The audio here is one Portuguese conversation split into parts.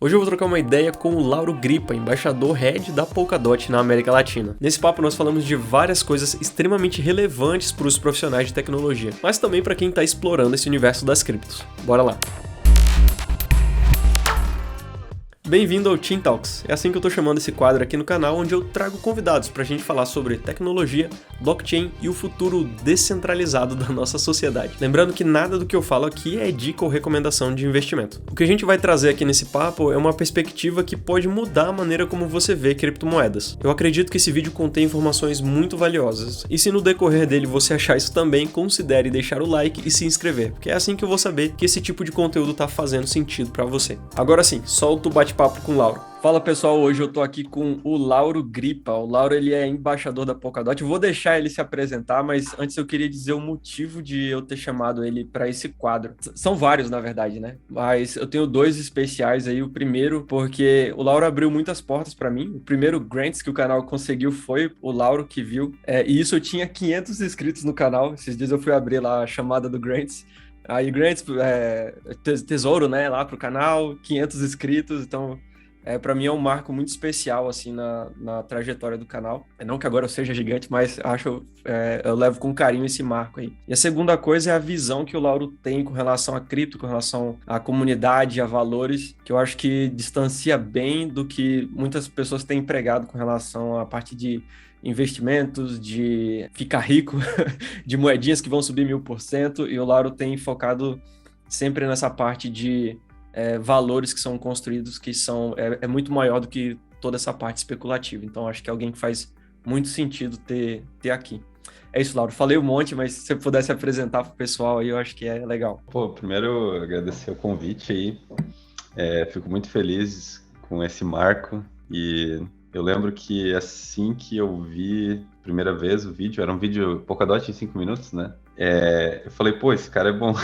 Hoje eu vou trocar uma ideia com o Lauro Grippa, embaixador head da Polkadot na América Latina. Nesse papo nós falamos de várias coisas extremamente relevantes para os profissionais de tecnologia, mas também para quem está explorando esse universo das criptos. Bora lá! Bem-vindo ao Team Talks, é assim que eu tô chamando esse quadro aqui no canal, onde eu trago convidados pra gente falar sobre tecnologia, blockchain e o futuro descentralizado da nossa sociedade. Lembrando que nada do que eu falo aqui é dica ou recomendação de investimento. O que a gente vai trazer aqui nesse papo é uma perspectiva que pode mudar a maneira como você vê criptomoedas. Eu acredito que esse vídeo contém informações muito valiosas, e se no decorrer dele você achar isso também, considere deixar o like e se inscrever, porque é assim que eu vou saber que esse tipo de conteúdo tá fazendo sentido pra você. Agora sim, solta o bate-papo com o Lauro. Fala pessoal, hoje eu tô aqui com o Lauro Grippa. O Lauro ele é embaixador da Polkadot. Vou deixar ele se apresentar, mas antes eu queria dizer o motivo de eu ter chamado ele para esse quadro. São vários, na verdade, né? Mas eu tenho dois especiais aí. O primeiro, porque o Lauro abriu muitas portas para mim. O primeiro grants que o canal conseguiu foi o Lauro que viu. E isso eu tinha 500 inscritos no canal. Esses dias eu fui abrir lá a chamada do grants. Aí grants, tesouro, né, lá pro canal, 500 inscritos, então para mim é um marco muito especial, assim, na trajetória do canal. Não que agora eu seja gigante, mas eu levo com carinho esse marco aí. E a segunda coisa é a visão que o Lauro tem com relação a cripto, com relação à comunidade, a valores, que eu acho que distancia bem do que muitas pessoas têm empregado com relação à parte de investimentos, de ficar rico, de moedinhas que vão subir 1000%, e o Lauro tem focado sempre nessa parte de valores que são construídos, que são muito maior do que toda essa parte especulativa. Então, acho que é alguém que faz muito sentido ter aqui. É isso, Lauro. Falei um monte, mas se você pudesse apresentar para o pessoal aí, eu acho que é legal. Primeiro, agradecer o convite aí. Fico muito feliz com esse marco e eu lembro que assim que eu vi a primeira vez o vídeo, era um vídeo Polkadot em 5 minutos, né? Eu falei, esse cara é bom.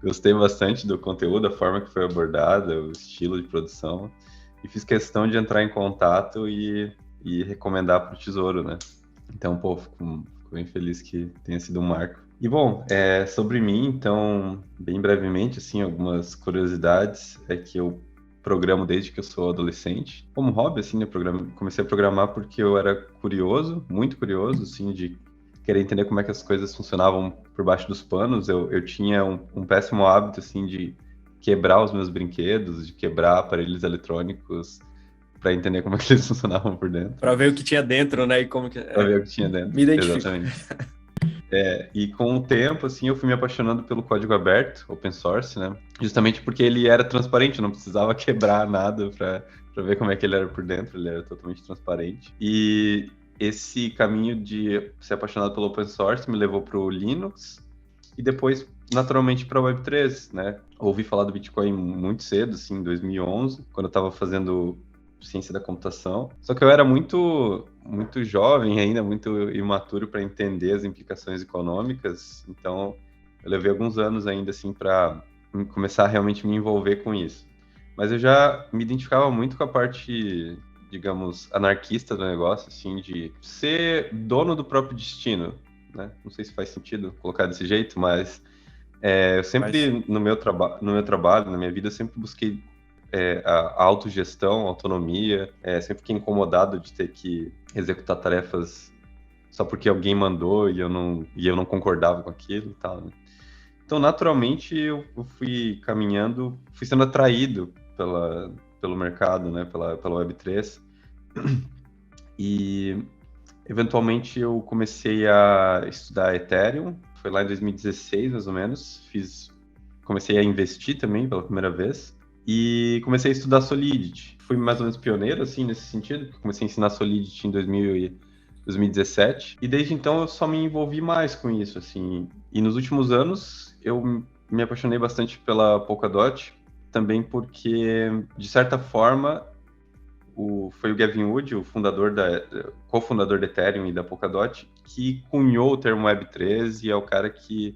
Gostei bastante do conteúdo, da forma que foi abordada, o estilo de produção, e fiz questão de entrar em contato e recomendar para o Tesouro, né? Então, fico bem feliz que tenha sido um marco. E, sobre mim, então, bem brevemente, assim, algumas curiosidades é que eu programo desde que eu sou adolescente. Como hobby, assim, eu comecei a programar porque eu era curioso, muito curioso, assim, de querer entender como é que as coisas funcionavam por baixo dos panos. Eu tinha um péssimo hábito, assim, de quebrar os meus brinquedos, de quebrar aparelhos eletrônicos para entender como é que eles funcionavam por dentro. Para ver o que tinha dentro, né? E como que... Para ver o que tinha dentro. Me identifico. Exatamente. E com o tempo, assim, eu fui me apaixonando pelo código aberto, open source, né? Justamente porque ele era transparente, eu não precisava quebrar nada para ver como é que ele era por dentro, ele era totalmente transparente. E esse caminho de ser apaixonado pelo open source me levou para o Linux e depois, naturalmente, para a Web3, né? Ouvi falar do Bitcoin muito cedo, assim, em 2011, quando eu estava fazendo ciência da computação. Só que eu era muito jovem ainda, muito imaturo para entender as implicações econômicas, então eu levei alguns anos ainda, assim, para começar a realmente me envolver com isso. Mas eu já me identificava muito com a parte, digamos, anarquista do negócio, assim, de ser dono do próprio destino, né? Não sei se faz sentido colocar desse jeito, mas eu sempre, no meu trabalho, na minha vida, eu sempre busquei a autogestão, a autonomia, sempre fiquei incomodado de ter que executar tarefas só porque alguém mandou e eu não concordava com aquilo e tal, né? Então, naturalmente, eu fui caminhando, fui sendo atraído pelo mercado, né, pela Web3, e eventualmente eu comecei a estudar Ethereum, foi lá em 2016, mais ou menos, comecei a investir também pela primeira vez, e comecei a estudar Solidity. Fui mais ou menos pioneiro, assim, nesse sentido, comecei a ensinar Solidity em 2017, e desde então eu só me envolvi mais com isso, assim, e nos últimos anos eu me apaixonei bastante pela Polkadot, também porque, de certa forma, foi o Gavin Wood, o cofundador da Ethereum e da Polkadot, que cunhou o termo Web3 e é o cara que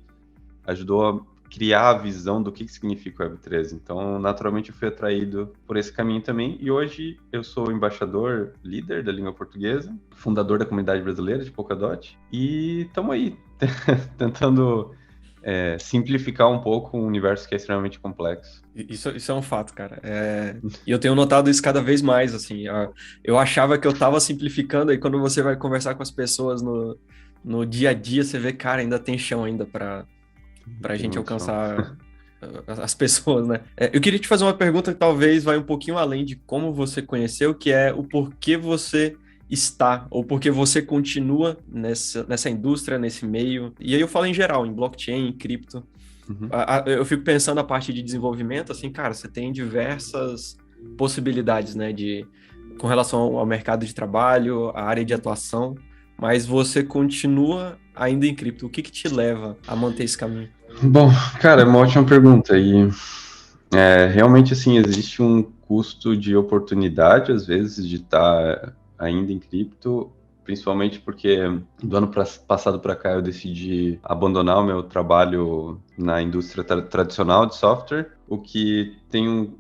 ajudou a criar a visão do que significa o Web3. Então, naturalmente, eu fui atraído por esse caminho também. E hoje eu sou embaixador, líder da língua portuguesa, fundador da comunidade brasileira de Polkadot. E estamos aí, tentando simplificar um pouco um universo que é extremamente complexo. Isso é um fato, cara. E eu tenho notado isso cada vez mais, assim. Eu achava que eu tava simplificando, aí quando você vai conversar com as pessoas no dia a dia, você vê, cara, ainda tem chão ainda pra Tem gente muito chão. alcançar as pessoas, né? Eu queria te fazer uma pergunta que talvez vai um pouquinho além de como você conheceu, que é o porquê você está, ou porque você continua nessa indústria, nesse meio. E aí eu falo em geral, em blockchain, em cripto. Uhum. Eu fico pensando a parte de desenvolvimento, assim, cara, você tem diversas possibilidades, né, com relação ao mercado de trabalho, à área de atuação, mas você continua ainda em cripto. O que que te leva a manter esse caminho? Bom, cara, é uma ótima pergunta. E realmente, assim, existe um custo de oportunidade, às vezes, de estar ainda em cripto, principalmente porque do ano passado para cá eu decidi abandonar o meu trabalho na indústria tradicional de software, o que tem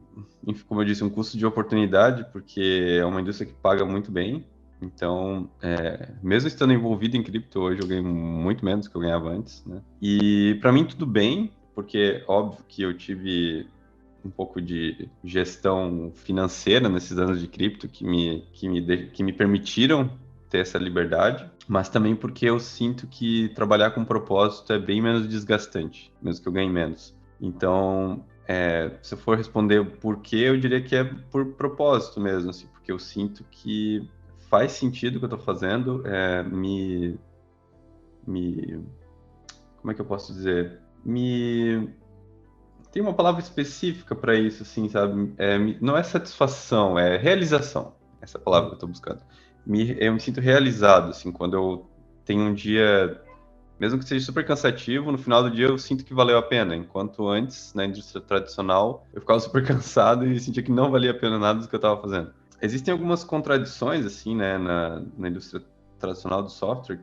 enfim, como eu disse, um custo de oportunidade, porque é uma indústria que paga muito bem. Então, mesmo estando envolvido em cripto, hoje eu ganho muito menos do que eu ganhava antes, né? E para mim tudo bem, porque óbvio que eu tive um pouco de gestão financeira nesses anos de cripto que me permitiram ter essa liberdade, mas também porque eu sinto que trabalhar com propósito é bem menos desgastante, mesmo que eu ganhe menos. Então, se eu for responder o porquê, eu diria que é por propósito mesmo, assim, porque eu sinto que faz sentido o que eu estou fazendo, como é que eu posso dizer? Tem uma palavra específica para isso, assim, sabe? Não é satisfação, é realização. Essa é a palavra que eu estou buscando. Eu me sinto realizado, assim, quando eu tenho um dia, mesmo que seja super cansativo, no final do dia eu sinto que valeu a pena. Enquanto antes, na indústria tradicional, eu ficava super cansado e sentia que não valia a pena nada do que eu estava fazendo. Existem algumas contradições, assim, né, na indústria tradicional do software,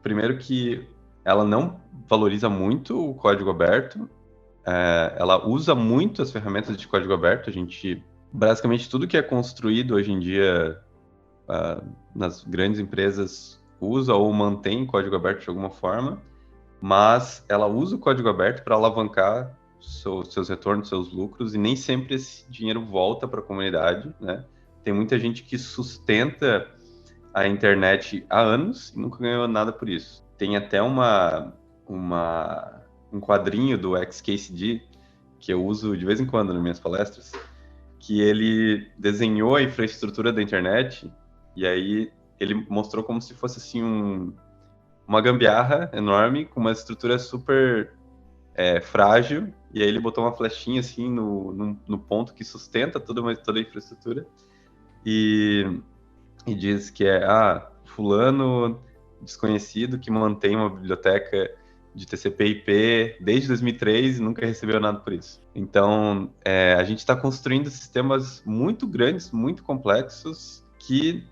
primeiro que ela não valoriza muito o código aberto. Ela usa muito as ferramentas de código aberto. Basicamente, tudo que é construído hoje em dia nas grandes empresas usa ou mantém código aberto de alguma forma, mas ela usa o código aberto para alavancar seus retornos, seus lucros, e nem sempre esse dinheiro volta para a comunidade, né? Tem muita gente que sustenta a internet há anos e nunca ganhou nada por isso. Tem até um quadrinho do XKCD que eu uso de vez em quando nas minhas palestras, que ele desenhou a infraestrutura da internet e aí ele mostrou como se fosse assim uma gambiarra enorme com uma estrutura super frágil, e aí ele botou uma flechinha assim no ponto que sustenta toda a infraestrutura e diz que fulano desconhecido que mantém uma biblioteca de TCP/IP desde 2003 e nunca recebeu nada por isso. Então, a gente está construindo sistemas muito grandes, muito complexos, que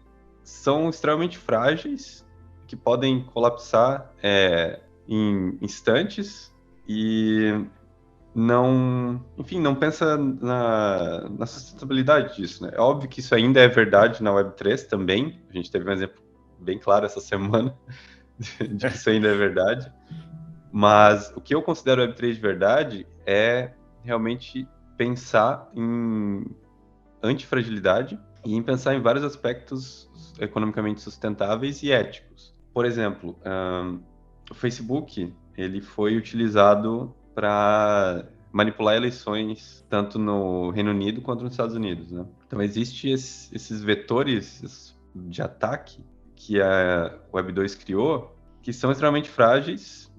são extremamente frágeis, que podem colapsar em instantes e não pensa na sustentabilidade disso, né? É óbvio que isso ainda é verdade na Web3 também. A gente teve um exemplo bem claro essa semana de que isso ainda é verdade. Mas o que eu considero Web3 de verdade é realmente pensar em antifragilidade e em pensar em vários aspectos economicamente sustentáveis e éticos. Por exemplo, o Facebook ele foi utilizado para manipular eleições tanto no Reino Unido quanto nos Estados Unidos, né? Então existem esses vetores de ataque que a Web2 criou, que são extremamente frágeis,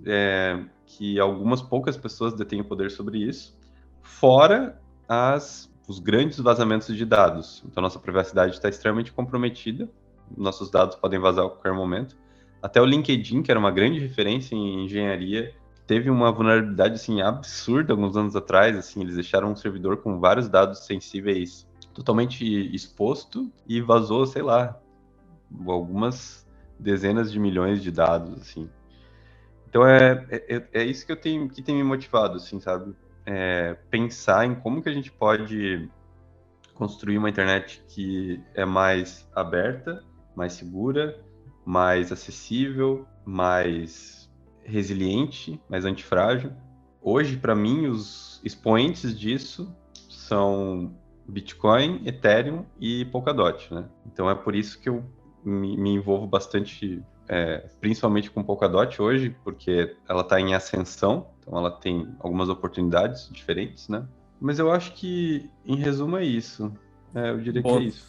que algumas poucas pessoas detêm o poder sobre isso, fora os grandes vazamentos de dados. Então nossa privacidade está extremamente comprometida, nossos dados podem vazar a qualquer momento. Até o LinkedIn, que era uma grande referência em engenharia, teve uma vulnerabilidade assim absurda alguns anos atrás. Assim, eles deixaram um servidor com vários dados sensíveis totalmente exposto e vazou, sei lá, algumas dezenas de milhões de dados, assim. Então é isso que tem me motivado, assim, sabe? Pensar em como que a gente pode construir uma internet que é mais aberta, mais segura, mais acessível, mais resiliente, mais antifrágil. Hoje, para mim, os expoentes disso são Bitcoin, Ethereum e Polkadot, né? Então é por isso que eu me envolvo bastante, principalmente com Polkadot hoje, porque ela está em ascensão, então ela tem algumas oportunidades diferentes, né? Mas eu acho que, em resumo, é isso. Eu diria que é Bom, isso.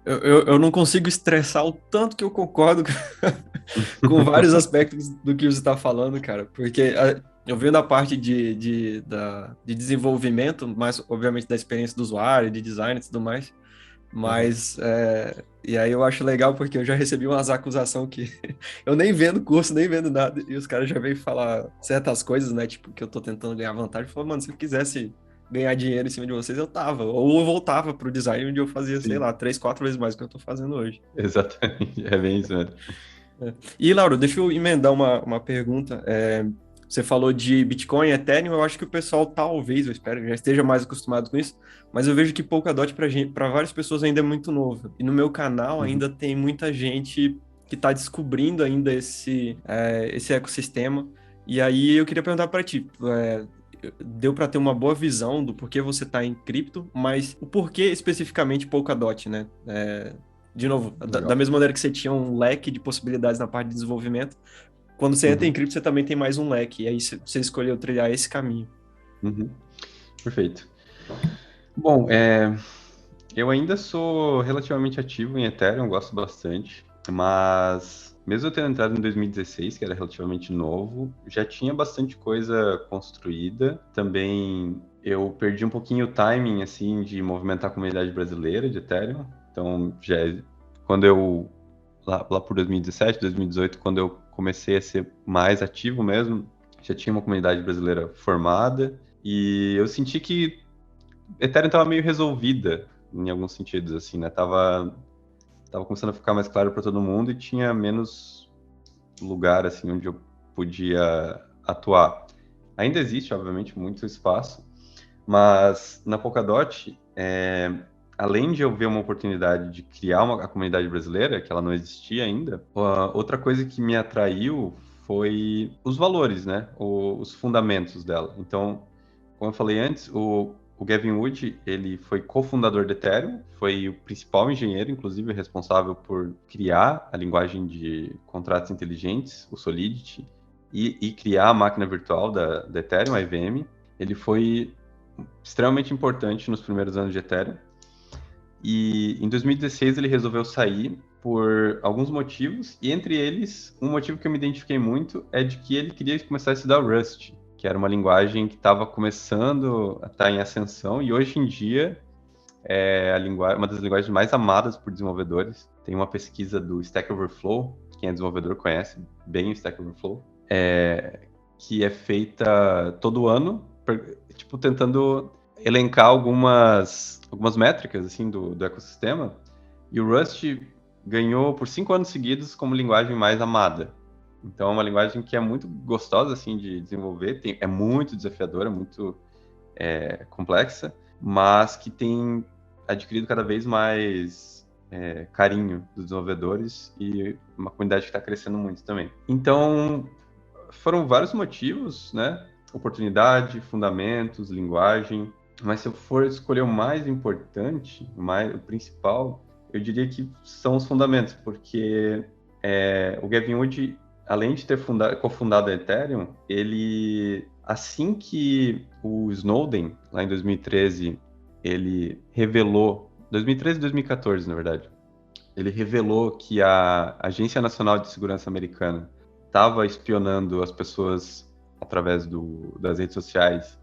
eu não consigo estressar o tanto que eu concordo com vários aspectos do que você está falando, cara, porque eu venho da parte de desenvolvimento, mas obviamente da experiência do usuário, de design e tudo mais, Uhum. mas e aí eu acho legal porque eu já recebi umas acusações que eu nem vendo curso, nem vendo nada, e os caras já vêm falar certas coisas, né, tipo, que eu tô tentando ganhar vantagem, falou, mano, se eu quisesse ganhar dinheiro em cima de vocês, eu tava, ou eu voltava pro design onde eu fazia, sei Sim, lá, 3, 4 vezes mais do que eu tô fazendo hoje. exatamente. É bem isso mesmo. E, Lauro, deixa eu emendar uma pergunta. Você falou de Bitcoin, Ethereum, eu acho que o pessoal talvez, eu espero, já esteja mais acostumado com isso, mas eu vejo que Polkadot para várias pessoas ainda é muito novo. E no meu canal Uhum. ainda tem muita gente que está descobrindo ainda esse ecossistema. E aí eu queria perguntar para ti, deu para ter uma boa visão do porquê você está em cripto, mas o porquê especificamente Polkadot, né? De novo, da Legal. mesma maneira que você tinha um leque de possibilidades na parte de desenvolvimento, quando você entra em Uhum. cripto, você também tem mais um leque. E aí você escolheu trilhar esse caminho. Uhum. Perfeito. Bom, eu ainda sou relativamente ativo em Ethereum, gosto bastante, mas mesmo eu tendo entrado em 2016, que era relativamente novo, já tinha bastante coisa construída. Também eu perdi um pouquinho o timing, assim, de movimentar a comunidade brasileira de Ethereum. Então, quando eu, lá por 2017, 2018, quando eu comecei a ser mais ativo mesmo, já tinha uma comunidade brasileira formada, e eu senti que Ethereum estava meio resolvida em alguns sentidos, assim, né? Tava começando a ficar mais claro para todo mundo e tinha menos lugar, assim, onde eu podia atuar. Ainda existe, obviamente, muito espaço, mas na Polkadot, além de eu ver uma oportunidade de criar a comunidade brasileira, que ela não existia ainda, outra coisa que me atraiu foi os valores, né? Os fundamentos dela. Então, como eu falei antes, o Gavin Wood, ele foi cofundador do Ethereum, foi o principal engenheiro, inclusive responsável por criar a linguagem de contratos inteligentes, o Solidity, e criar a máquina virtual da Ethereum, a EVM. Ele foi extremamente importante nos primeiros anos de Ethereum. E em 2016 ele resolveu sair por alguns motivos, e entre eles, um motivo que eu me identifiquei muito é de que ele queria começar a estudar Rust, que era uma linguagem que estava começando a estar em ascensão, e hoje em dia é uma das linguagens mais amadas por desenvolvedores. Tem uma pesquisa do Stack Overflow, quem é desenvolvedor conhece bem o Stack Overflow, que é feita todo ano, tipo, tentando elencar algumas métricas assim do ecossistema, e o Rust ganhou por 5 anos seguidos como linguagem mais amada. Então é uma linguagem que é muito gostosa assim de desenvolver, é muito desafiadora, muito complexa, mas que tem adquirido cada vez mais carinho dos desenvolvedores e uma comunidade que está crescendo muito também. Então foram vários motivos, né? Oportunidade, fundamentos, linguagem. Mas se eu for escolher o mais importante, o principal, eu diria que são os fundamentos, porque o Gavin Wood, além de ter cofundado a Ethereum, ele, assim que o Snowden, lá em 2013, ele revelou, 2013 e 2014, na verdade, ele revelou que a Agência Nacional de Segurança Americana estava espionando as pessoas através das redes sociais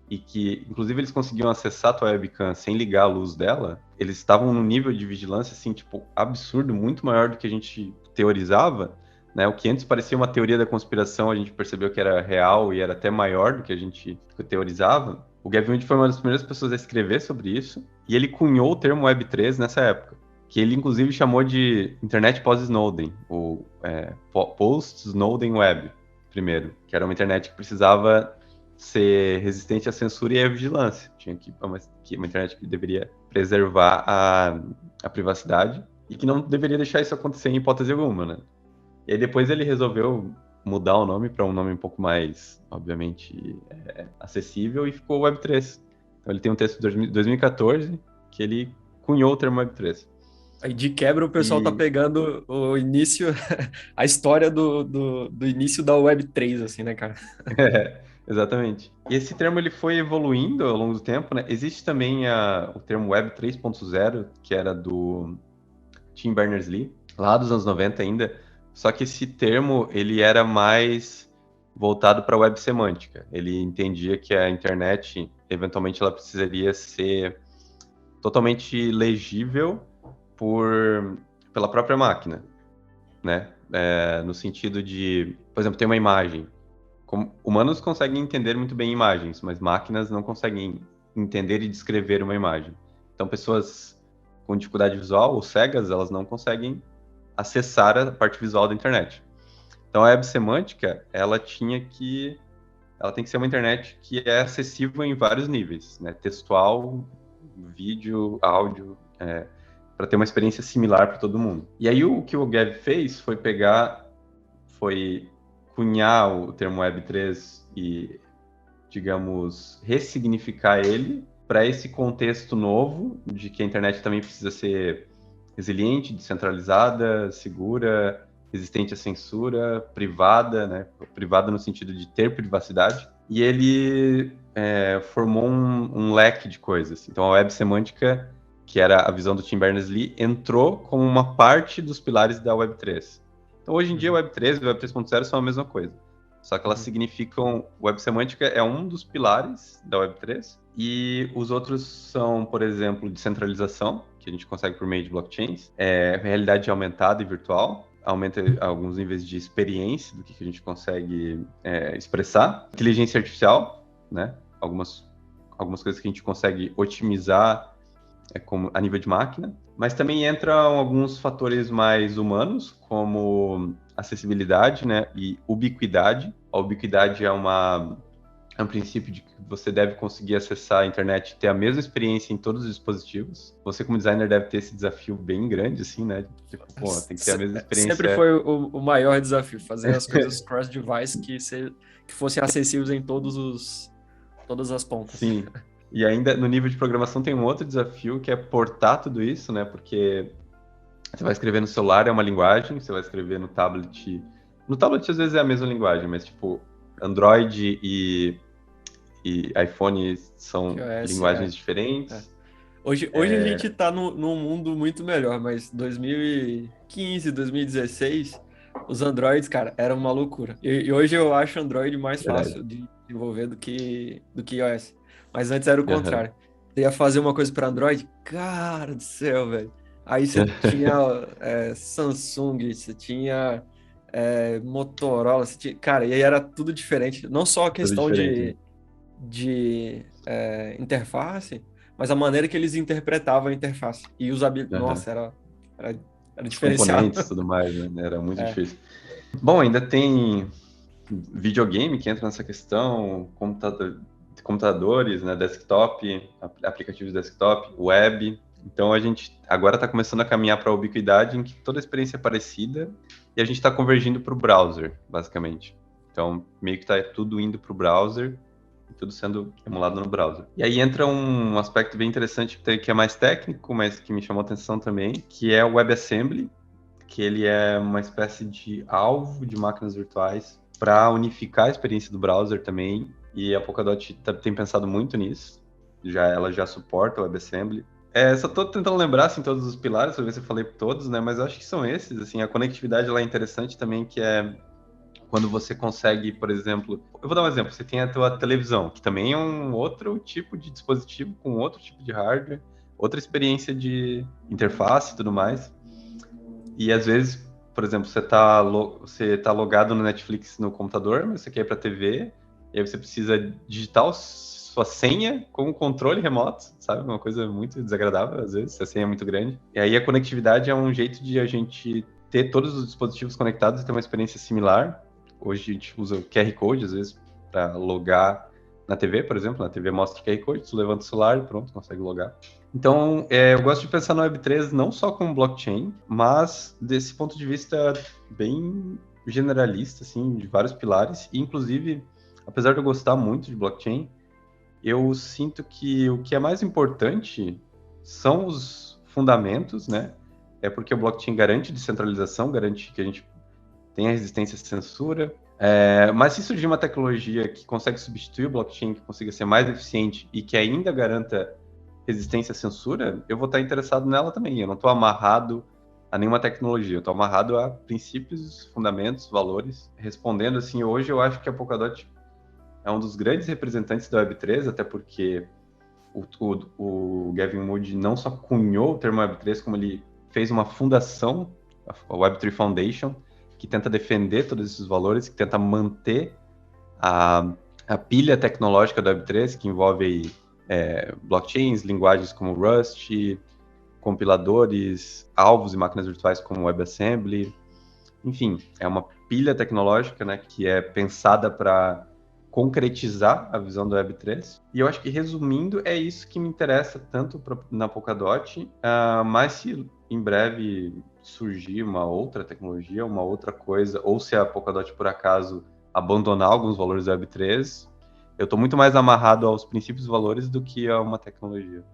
e que, inclusive, eles conseguiam acessar a tua webcam sem ligar a luz dela, eles estavam num nível de vigilância, assim, tipo, absurdo, muito maior do que a gente teorizava, né? O que antes parecia uma teoria da conspiração, a gente percebeu que era real e era até maior do que a gente teorizava. O Gavin Wood foi uma das primeiras pessoas a escrever sobre isso, e ele cunhou o termo Web3 nessa época, que ele, inclusive, chamou de internet pós-Snowden, ou post-Snowden Web, primeiro, que era uma internet que precisava ser resistente à censura e à vigilância. Tinha que uma internet que deveria preservar a privacidade e que não deveria deixar isso acontecer em hipótese alguma, né? E aí depois ele resolveu mudar o nome para um nome um pouco mais, obviamente, acessível, e ficou Web3. Então ele tem um texto de 2014 que ele cunhou o termo Web3. Aí de quebra o pessoal tá E pegando o início, a história do início da Web3, assim, né, cara? exatamente. E esse termo ele foi evoluindo ao longo do tempo, né? Existe também o termo Web 3.0, que era do Tim Berners-Lee, lá dos anos 90 ainda. Só que esse termo ele era mais voltado para a web semântica. Ele entendia que a internet, eventualmente, ela precisaria ser totalmente legível pela própria máquina, né? No sentido de, por exemplo, tem uma imagem. Humanos conseguem entender muito bem imagens, mas máquinas não conseguem entender e descrever uma imagem. Então, pessoas com dificuldade visual ou cegas, elas não conseguem acessar a parte visual da internet. Então, a web semântica, ela tem que ser uma internet que é acessível em vários níveis, né? Textual, vídeo, áudio, para ter uma experiência similar para todo mundo. E aí, o que o Gav fez foi cunhar o termo Web3 e, digamos, ressignificar ele para esse contexto novo de que a internet também precisa ser resiliente, descentralizada, segura, resistente à censura, privada, né? Privada no sentido de ter privacidade. E ele formou um leque de coisas. Então, a web semântica, que era a visão do Tim Berners-Lee, entrou como uma parte dos pilares da Web3. Então, hoje em dia, a Web3 e a Web 3.0 são a mesma coisa. Só que elas significam... Web semântica é um dos pilares da Web3, e os outros são, por exemplo, descentralização, que a gente consegue por meio de blockchains, realidade aumentada e virtual, aumenta alguns níveis de experiência do que a gente consegue expressar, inteligência artificial, né? Algumas coisas que a gente consegue otimizar a nível de máquina, mas também entram alguns fatores mais humanos, como acessibilidade, né, e ubiquidade. A ubiquidade é um princípio de que você deve conseguir acessar a internet e ter a mesma experiência em todos os dispositivos. Você, como designer, deve ter esse desafio bem grande, assim, né? Tipo, tem que ter a mesma experiência. Sempre foi o maior desafio, fazer as coisas cross-device que fossem acessíveis em todas as pontas. Sim. E ainda no nível de programação tem um outro desafio, que é portar tudo isso, né? Porque você vai escrever no celular, é uma linguagem, você vai escrever no tablet... No tablet, às vezes, é a mesma linguagem, mas, tipo, Android e iPhone são linguagens diferentes. Hoje a gente tá num mundo muito melhor, mas 2015, 2016, os Androids, cara, eram uma loucura. E hoje eu acho Android mais fácil de desenvolver do que iOS. Mas antes era o contrário. Você ia fazer uma coisa para Android, cara do céu, velho. Aí você tinha Samsung, você tinha Motorola, cara, e aí era tudo diferente. Não só a questão de interface, mas a maneira que eles interpretavam a interface. E nossa, era diferenciado. Componentes e tudo mais, né? Era muito difícil. Bom, ainda tem videogame que entra nessa questão, computadores, né, desktop, aplicativos desktop, web. Então a gente agora está começando a caminhar para a ubiquidade, em que toda a experiência é parecida e a gente está convergindo para o browser, basicamente. Então meio que está tudo indo para o browser, tudo sendo emulado no browser. E aí entra um aspecto bem interessante que é mais técnico, mas que me chamou a atenção também, que é o WebAssembly, que ele é uma espécie de alvo de máquinas virtuais para unificar a experiência do browser também. E a Polkadot tem pensado muito nisso. Ela já suporta o WebAssembly. Só estou tentando lembrar assim, todos os pilares, para ver se eu falei todos, né? Mas eu acho que são esses. Assim, a conectividade lá é interessante também, que é quando você consegue, por exemplo... Eu vou dar um exemplo. Você tem a tua televisão, que também é um outro tipo de dispositivo, com outro tipo de hardware, outra experiência de interface e tudo mais. E às vezes, por exemplo, você tá logado no Netflix no computador, mas você quer ir para a TV, e aí você precisa digitar sua senha com o controle remoto, sabe? Uma coisa muito desagradável, às vezes, se a senha é muito grande. E aí a conectividade é um jeito de a gente ter todos os dispositivos conectados e ter uma experiência similar. Hoje a gente usa o QR Code, às vezes, para logar na TV, por exemplo. Na TV mostra o QR Code, você levanta o celular e pronto, consegue logar. Então, eu gosto de pensar no Web3 não só como blockchain, mas desse ponto de vista bem generalista, assim, de vários pilares, e inclusive, apesar de eu gostar muito de blockchain, eu sinto que o que é mais importante são os fundamentos, né? É porque o blockchain garante descentralização, garante que a gente tenha resistência à censura. Mas se surgir uma tecnologia que consegue substituir o blockchain, que consiga ser mais eficiente e que ainda garanta resistência à censura, eu vou estar interessado nela também. Eu não estou amarrado a nenhuma tecnologia, eu estou amarrado a princípios, fundamentos, valores. Respondendo assim, hoje eu acho que a Polkadot é um dos grandes representantes da Web3, até porque o Gavin Wood não só cunhou o termo Web3, como ele fez uma fundação, a Web3 Foundation, que tenta defender todos esses valores, que tenta manter a pilha tecnológica da Web3, que envolve blockchains, linguagens como Rust, compiladores, alvos e máquinas virtuais como WebAssembly. Enfim, é uma pilha tecnológica, né, que é pensada para concretizar a visão do Web3. E eu acho que, resumindo, é isso que me interessa tanto na Polkadot, mas se em breve surgir uma outra tecnologia, uma outra coisa, ou se a Polkadot, por acaso, abandonar alguns valores do Web3, eu estou muito mais amarrado aos princípios e valores do que a uma tecnologia.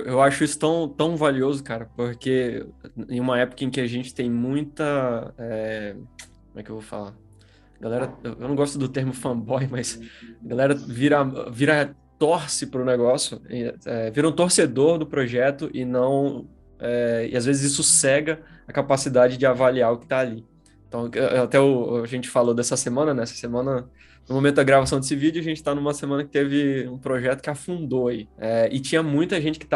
Eu acho isso tão valioso, cara, porque em uma época em que a gente tem muita. Como é que eu vou falar? Galera, eu não gosto do termo fanboy, mas a galera torce pro negócio, vira um torcedor do projeto e não. E às vezes isso cega a capacidade de avaliar o que tá ali. Então, até a gente falou dessa semana, né? Essa semana, no momento da gravação desse vídeo, a gente tá numa semana que teve um projeto que afundou aí. E tinha muita gente que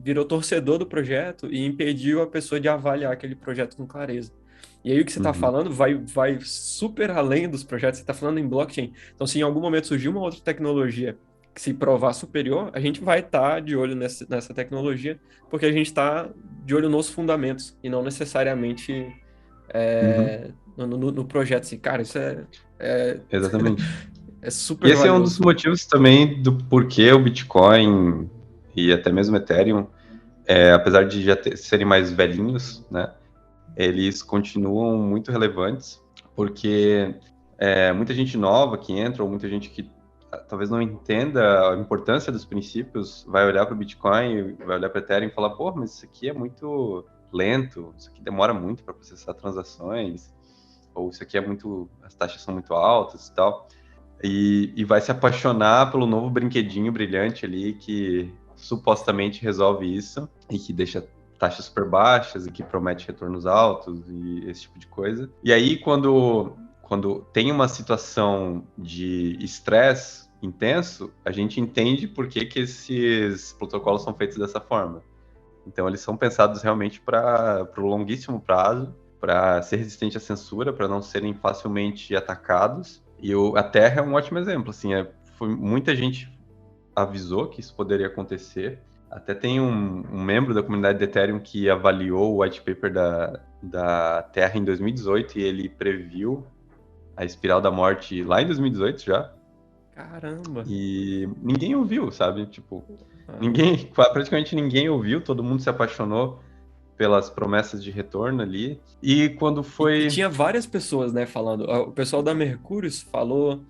virou torcedor do projeto e impediu a pessoa de avaliar aquele projeto com clareza. E aí o que você está falando vai super além dos projetos, você está falando em blockchain. Então, se em algum momento surgir uma outra tecnologia que se provar superior, a gente vai estar de olho nessa tecnologia, porque a gente está de olho nos fundamentos e não necessariamente no projeto. Assim, cara, isso Exatamente. é E super esse é um dos valioso. motivos também do porquê o Bitcoin e até mesmo o Ethereum, apesar de já serem mais velhinhos, né, eles continuam muito relevantes, porque muita gente nova que entra, ou muita gente que talvez não entenda a importância dos princípios, vai olhar para o Bitcoin, vai olhar para o Ethereum e falar, pô, mas isso aqui é muito lento, isso aqui demora muito para processar transações, ou isso aqui as taxas são muito altas e tal. E vai se apaixonar pelo novo brinquedinho brilhante ali que supostamente resolve isso e que deixa taxas super baixas e que promete retornos altos e esse tipo de coisa. E aí, quando tem uma situação de estresse intenso, a gente entende por que esses protocolos são feitos dessa forma. Então, eles são pensados realmente para o longuíssimo prazo, para ser resistente à censura, para não serem facilmente atacados. E a Terra é um ótimo exemplo. Assim, muita gente avisou que isso poderia acontecer. Até tem um membro da comunidade de Ethereum que avaliou o white paper da Terra em 2018 e ele previu a espiral da morte lá em 2018 já. Caramba! E ninguém ouviu, sabe? Tipo, Ah. praticamente ninguém ouviu, todo mundo se apaixonou pelas promessas de retorno ali. E quando foi... E tinha várias pessoas, né, falando. O pessoal da Mercúrios falou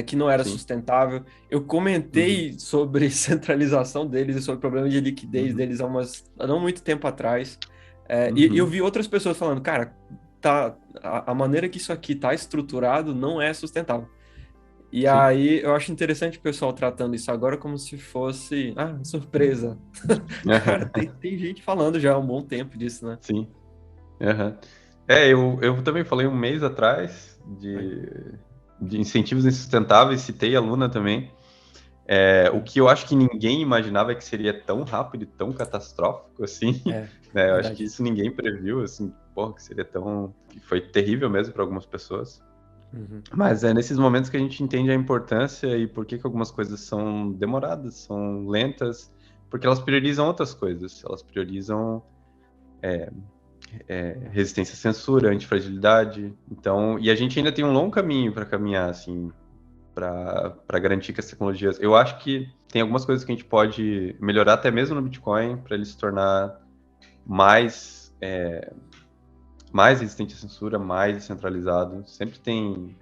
que não era Sim. sustentável. Eu comentei sobre centralização deles e sobre problema de liquidez deles há não muito tempo atrás. E eu vi outras pessoas falando, cara, a maneira que isso aqui tá estruturado não é sustentável. E Sim. aí eu acho interessante o pessoal tratando isso agora como se fosse, surpresa. Cara, tem gente falando já há um bom tempo disso, né? Sim. Eu também falei um mês atrás de incentivos insustentáveis, citei a Luna também. O que eu acho que ninguém imaginava é que seria tão rápido e tão catastrófico assim. Né? Eu acho que isso ninguém previu, assim, que seria que foi terrível mesmo para algumas pessoas. Mas é nesses momentos que a gente entende a importância e por que algumas coisas são demoradas, são lentas, porque elas priorizam outras coisas. Elas priorizam resistência à censura, antifragilidade. Então, e a gente ainda tem um longo caminho para caminhar, assim, para garantir que as tecnologias... Eu acho que tem algumas coisas que a gente pode melhorar até mesmo no Bitcoin para ele se tornar mais mais resistente à censura, mais descentralizado. Sempre tem.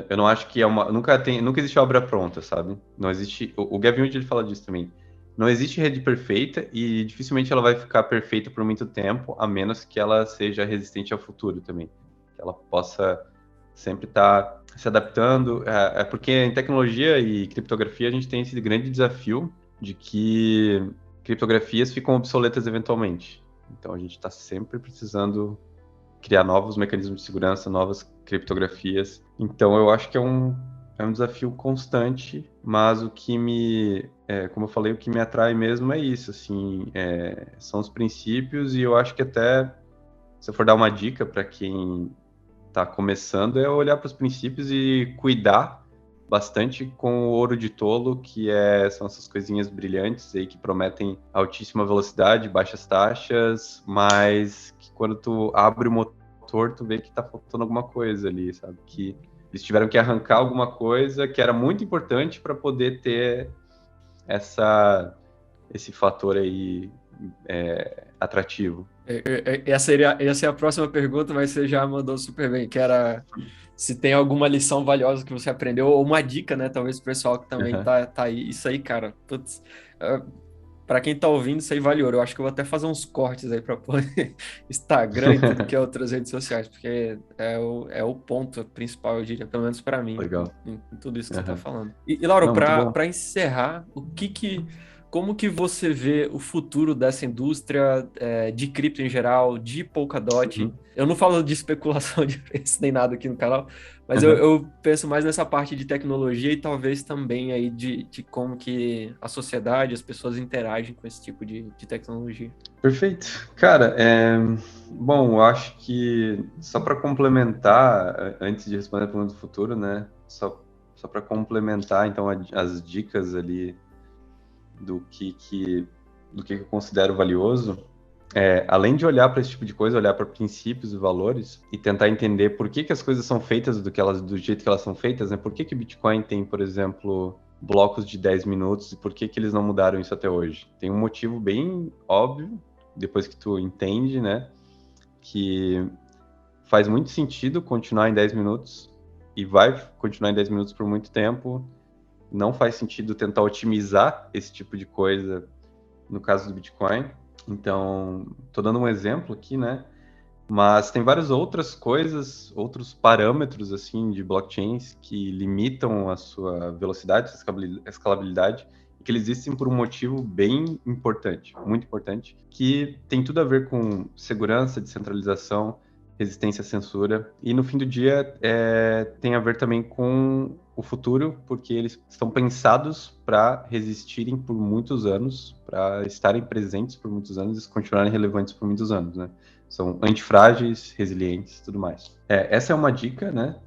Eu não acho que é uma. Nunca existe obra pronta, sabe? Não existe. O Gavin Wood, ele fala disso também. Não existe rede perfeita e dificilmente ela vai ficar perfeita por muito tempo, a menos que ela seja resistente ao futuro também. Que ela possa sempre estar se adaptando. É porque em tecnologia e criptografia a gente tem esse grande desafio de que criptografias ficam obsoletas eventualmente. Então a gente está sempre precisando criar novos mecanismos de segurança, novas criptografias. Então eu acho que é um desafio constante, mas como eu falei, o que me atrai mesmo é isso, assim, são os princípios e eu acho que até, se eu for dar uma dica para quem está começando, é olhar para os princípios e cuidar bastante com o ouro de tolo, são essas coisinhas brilhantes aí que prometem altíssima velocidade, baixas taxas, mas que quando tu abre o motor, tu vê que tá faltando alguma coisa ali, sabe? Que eles tiveram que arrancar alguma coisa que era muito importante para poder ter esse fator aí atrativo. Essa é a próxima pergunta, mas você já mandou super bem, que era se tem alguma lição valiosa que você aprendeu, ou uma dica, né? Talvez o pessoal que também Uhum. tá aí. Isso aí, cara, putz, pra quem tá ouvindo, isso aí vale ouro. Eu acho que eu vou até fazer uns cortes aí pra pôr Instagram e tudo que é outras redes sociais, porque é o ponto principal, eu diria, pelo menos pra mim, Legal. em tudo isso que você tá Uhum. falando. E Lauro, Não, muito bom. pra encerrar, como que você vê o futuro dessa indústria de cripto em geral, de Polkadot? Uhum. Eu não falo de especulação de preço nem nada aqui no canal, mas Uhum. eu penso mais nessa parte de tecnologia e talvez também aí de como que a sociedade, as pessoas interagem com esse tipo de tecnologia. Perfeito. Cara, bom, eu acho que só para complementar, antes de responder a pergunta do futuro, né? Só para complementar, então, as dicas ali do que eu considero valioso, além de olhar para esse tipo de coisa, olhar para princípios e valores e tentar entender por que as coisas são feitas do jeito que elas são feitas, né? Por que o Bitcoin tem, por exemplo, blocos de 10 minutos e por que eles não mudaram isso até hoje? Tem um motivo bem óbvio, depois que tu entende, né? Que faz muito sentido continuar em 10 minutos e vai continuar em 10 minutos por muito tempo. Não faz sentido tentar otimizar esse tipo de coisa no caso do Bitcoin. Então, estou dando um exemplo aqui, né? Mas tem várias outras coisas, outros parâmetros assim de blockchains que limitam a sua velocidade, a escalabilidade, e que eles existem por um motivo bem importante, muito importante, que tem tudo a ver com segurança, descentralização, resistência à censura, e no fim do dia tem a ver também com o futuro, porque eles estão pensados para resistirem por muitos anos, para estarem presentes por muitos anos e continuarem relevantes por muitos anos, né? São antifrágeis, resilientes e tudo mais. Essa é uma dica, né,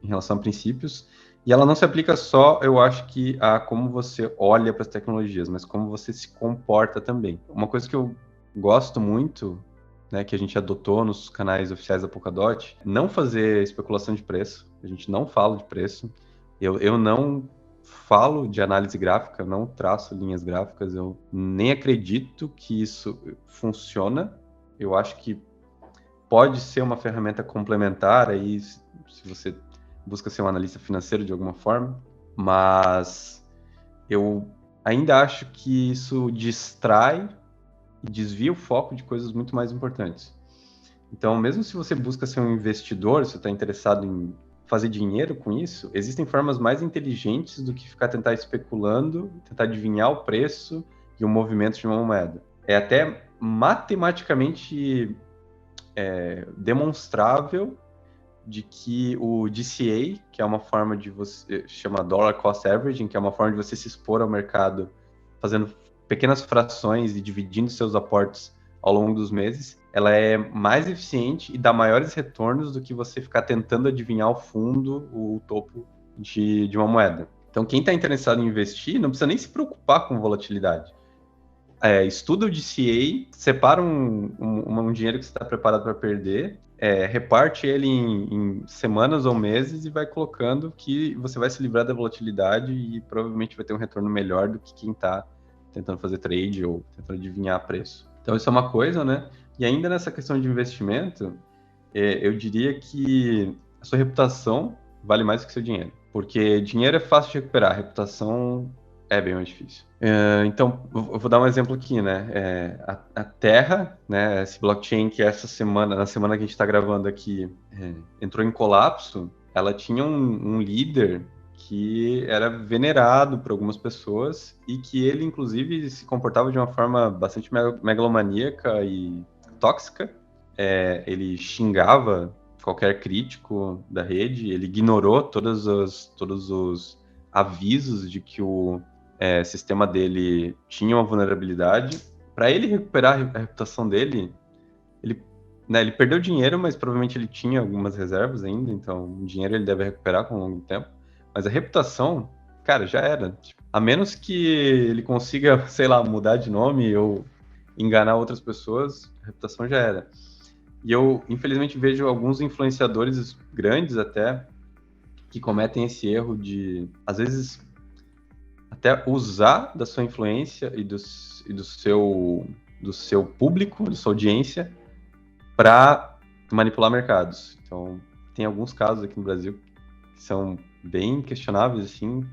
em relação a princípios, e ela não se aplica só, eu acho que, a como você olha para as tecnologias, mas como você se comporta também. Uma coisa que eu gosto muito, né, que a gente adotou nos canais oficiais da Polkadot, não fazer especulação de preço, a gente não fala de preço, eu não falo de análise gráfica, não traço linhas gráficas, eu nem acredito que isso funciona. Eu acho que pode ser uma ferramenta complementar aí, se você busca ser um analista financeiro de alguma forma, mas eu ainda acho que isso distrai e desvia o foco de coisas muito mais importantes. Então, mesmo se você busca ser um investidor, se você está interessado em fazer dinheiro com isso, existem formas mais inteligentes do que ficar tentar especulando, tentar adivinhar o preço e o movimento de uma moeda. É até matematicamente demonstrável de que o DCA, que é uma forma de você chama Dollar Cost Averaging, que é uma forma de você se expor ao mercado fazendo pequenas frações e dividindo seus aportes ao longo dos meses, ela é mais eficiente e dá maiores retornos do que você ficar tentando adivinhar o fundo, o topo de uma moeda. Então, quem está interessado em investir não precisa nem se preocupar com volatilidade. Estuda o DCA, separa um dinheiro que você está preparado para perder, reparte ele em semanas ou meses e vai colocando que você vai se livrar da volatilidade e provavelmente vai ter um retorno melhor do que quem está tentando fazer trade ou tentando adivinhar preço. Então, isso é uma coisa, né? E ainda nessa questão de investimento, eu diria que a sua reputação vale mais do que seu dinheiro. Porque dinheiro é fácil de recuperar, reputação é bem mais difícil. Então, eu vou dar um exemplo aqui, né? A Terra, né, esse blockchain que essa semana, na semana que a gente está gravando aqui, entrou em colapso, ela tinha um líder que era venerado por algumas pessoas e que ele, inclusive, se comportava de uma forma bastante megalomaníaca e tóxica. Ele xingava qualquer crítico da rede, ele ignorou todos os avisos de que o sistema dele tinha uma vulnerabilidade. Para ele recuperar a reputação dele, ele perdeu dinheiro, mas provavelmente ele tinha algumas reservas ainda, então o dinheiro ele deve recuperar com o longo tempo. Mas a reputação, cara, já era. Tipo, a menos que ele consiga, sei lá, mudar de nome ou enganar outras pessoas, a reputação já era. E eu, infelizmente, vejo alguns influenciadores grandes até que cometem esse erro de, às vezes, até usar da sua influência e do seu público, da sua audiência, para manipular mercados. Então, tem alguns casos aqui no Brasil que são bem questionáveis, assim,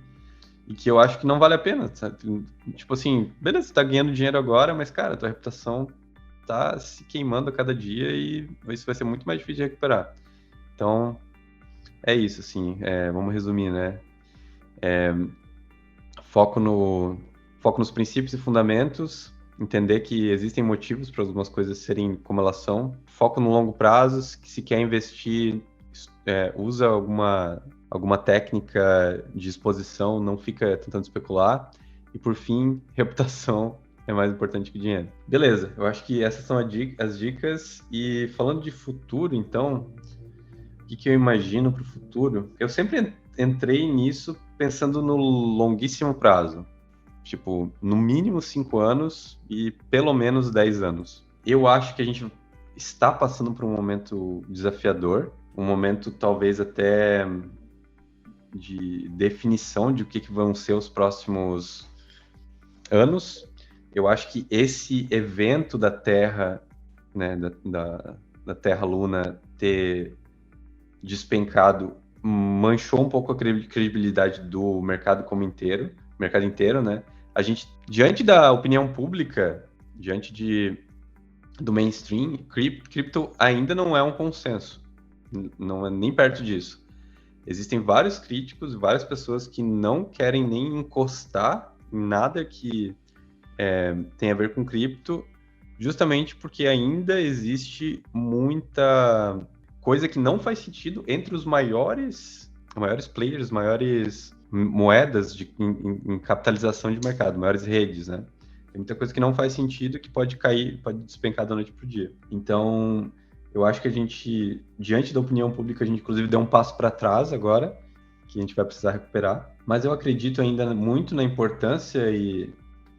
e que eu acho que não vale a pena, sabe? Tipo assim, beleza, você tá ganhando dinheiro agora, mas, cara, a tua reputação tá se queimando a cada dia e isso vai ser muito mais difícil de recuperar. Então, é isso, assim, vamos resumir, né? Foco nos princípios e fundamentos, entender que existem motivos para algumas coisas serem como elas são. Foco no longo prazo, que se quer investir, usa alguma técnica de exposição, não fica tentando especular. E por fim, reputação é mais importante que dinheiro. Beleza, eu acho que essas são as dicas. E falando de futuro, então, o que eu imagino para o futuro? Eu sempre entrei nisso pensando no longuíssimo prazo. Tipo, no mínimo 5 anos e pelo menos 10 anos. Eu acho que a gente está passando por um momento desafiador, um momento talvez até de definição de o que vão ser os próximos anos. Eu acho que esse evento da Terra, né, da Terra Luna ter despencado manchou um pouco a credibilidade do mercado inteiro, né? A gente, diante da opinião pública, diante do mainstream, cripto ainda não é um consenso, não é nem perto disso. Existem vários críticos, várias pessoas que não querem nem encostar em nada que tem a ver com cripto, justamente porque ainda existe muita coisa que não faz sentido entre os maiores players, maiores moedas em capitalização de mercado, maiores redes, né? Tem muita coisa que não faz sentido, que pode cair, pode despencar da noite pro dia. Então, eu acho que a gente, diante da opinião pública, a gente inclusive deu um passo para trás agora, que a gente vai precisar recuperar. Mas eu acredito ainda muito na importância e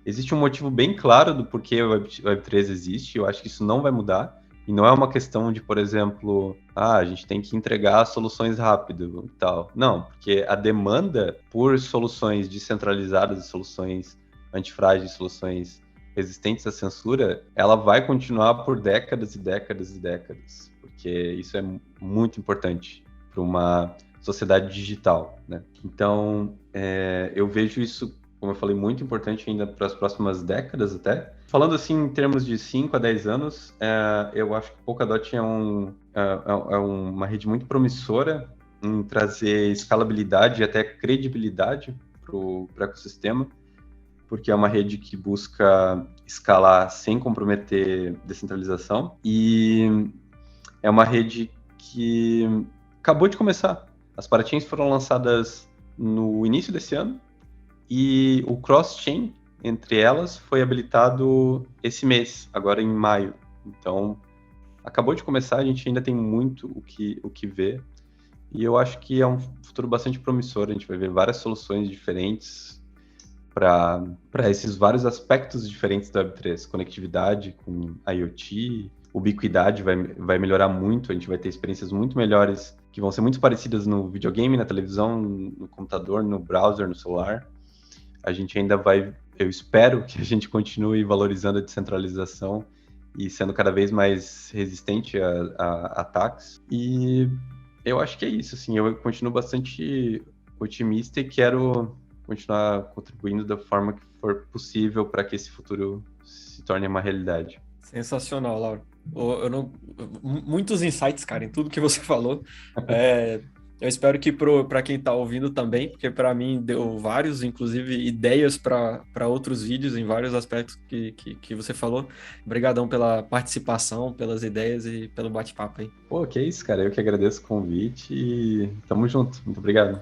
existe um motivo bem claro do porquê o Web3 existe. Eu acho que isso não vai mudar. E não é uma questão de, por exemplo, a gente tem que entregar soluções rápido e tal. Não, porque a demanda por soluções descentralizadas, soluções antifrágeis, soluções resistentes à censura, ela vai continuar por décadas e décadas e décadas. Porque isso é muito importante para uma sociedade digital, né? Então, eu vejo isso, como eu falei, muito importante ainda para as próximas décadas até. Falando assim em termos de 5 a 10 anos, eu acho que Polkadot é uma rede muito promissora em trazer escalabilidade e até credibilidade para o ecossistema, porque é uma rede que busca escalar sem comprometer descentralização e é uma rede que acabou de começar. As parachains foram lançadas no início desse ano e o cross-chain entre elas foi habilitado esse mês, agora em maio. Então, acabou de começar, a gente ainda tem muito o que ver. E eu acho que é um futuro bastante promissor. A gente vai ver várias soluções diferentes para esses vários aspectos diferentes da Web3. Conectividade com IoT, ubiquidade vai melhorar muito. A gente vai ter experiências muito melhores que vão ser muito parecidas no videogame, na televisão, no computador, no browser, no celular. A gente ainda eu espero que a gente continue valorizando a descentralização e sendo cada vez mais resistente a ataques. E eu acho que é isso, assim, eu continuo bastante otimista e quero continuar contribuindo da forma que for possível para que esse futuro se torne uma realidade. Sensacional, Lauro. Eu não... Muitos insights, cara, em tudo que você falou. É, eu espero que para quem está ouvindo também, porque para mim deu vários, inclusive, ideias para outros vídeos em vários aspectos que você falou. Obrigadão pela participação, pelas ideias e pelo bate-papo aí. Pô, que isso, cara, eu que agradeço o convite e tamo junto. Muito obrigado.